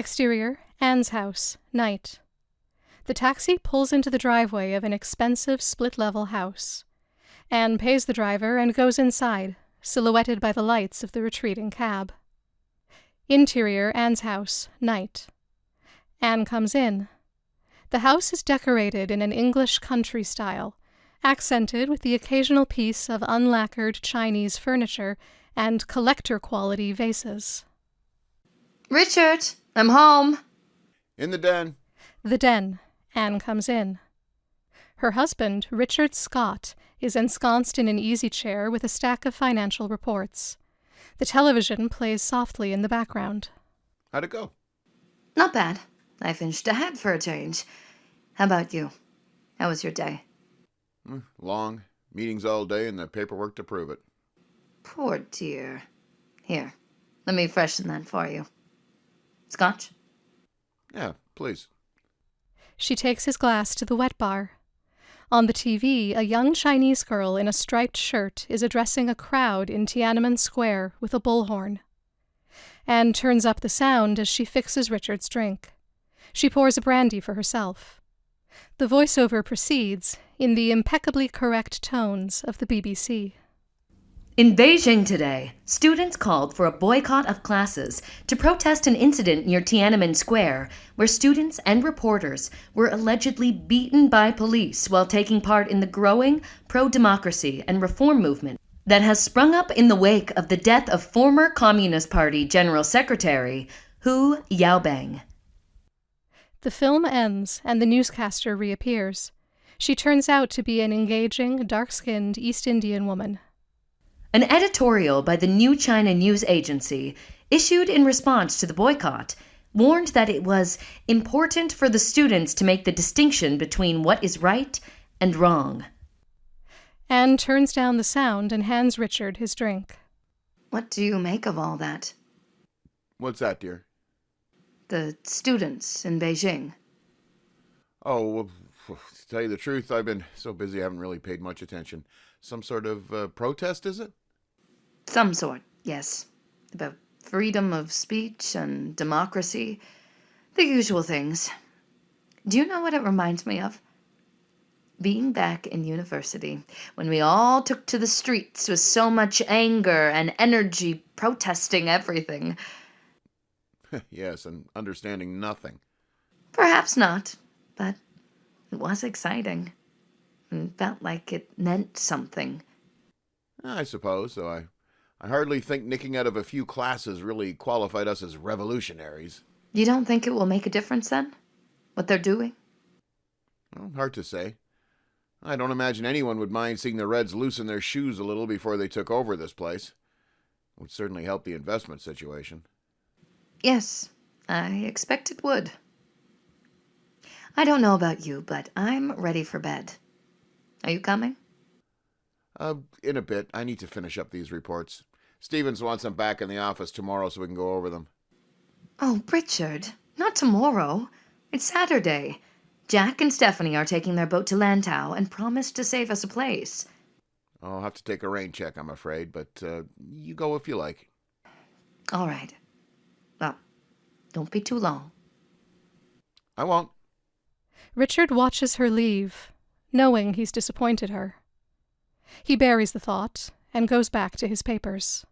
Exterior, Anne's house, night. The taxi pulls into the driveway of an expensive split-level house. Anne pays the driver and goes inside, silhouetted by the lights of the retreating cab. Interior, Anne's house, night. Anne comes in. The house is decorated in an English country style, accented with the occasional piece of unlacquered Chinese furniture and collector-quality vases. Richard, I'm home. In the den. The den. Anne comes in. Her husband, Richard Scott, is ensconced in an easy chair with a stack of financial reports. The television plays softly in the background. How'd it go? Not bad. I finished ahead for a change. How about you? How was your day? Long. Meetings all day and the paperwork to prove it. Poor dear. Here, let me freshen that for you. Scotch? Yeah, please. She takes his glass to the wet bar. On the TV, a young Chinese girl in a striped shirt is addressing a crowd in Tiananmen Square with a bullhorn. Anne turns up the sound as she fixes Richard's drink. She pours a brandy for herself. The voiceover proceeds in the impeccably correct tones of the BBC. In Beijing today, students called for a boycott of classes to protest an incident near Tiananmen Square where students and reporters were allegedly beaten by police while taking part in the growing pro-democracy and reform movement that has sprung up in the wake of the death of former Communist Party General Secretary Hu Yaobang. The film ends and the newscaster reappears. She turns out to be an engaging, dark-skinned East Indian woman. An editorial by the New China News Agency, issued in response to the boycott, warned that it was important for the students to make the distinction between what is right and wrong. Anne turns down the sound and hands Richard his drink. What do you make of all that? What's that, dear? The students in Beijing. Oh, well, to tell you the truth, I've been so busy I haven't really paid much attention. Some sort of protest, is it? Some sort, yes. About freedom of speech and democracy. The usual things. Do you know what it reminds me of? Being back in university, when we all took to the streets with so much anger and energy protesting everything. Yes, and understanding nothing. Perhaps not, but it was exciting. And felt like it meant something. I suppose, though I hardly think nicking out of a few classes really qualified us as revolutionaries. You don't think it will make a difference then? What they're doing? Well, hard to say. I don't imagine anyone would mind seeing the Reds loosen their shoes a little before they took over this place. It would certainly help the investment situation. Yes, I expect it would. I don't know about you, but I'm ready for bed. Are you coming? In a bit. I need to finish up these reports. Stevens wants them back in the office tomorrow so we can go over them. Oh, Richard, not tomorrow. It's Saturday. Jack and Stephanie are taking their boat to Lantau and promised to save us a place. I'll have to take a rain check, I'm afraid, but you go if you like. All right. Well, don't be too long. I won't. Richard watches her leave, knowing he's disappointed her. He buries the thought and goes back to his papers.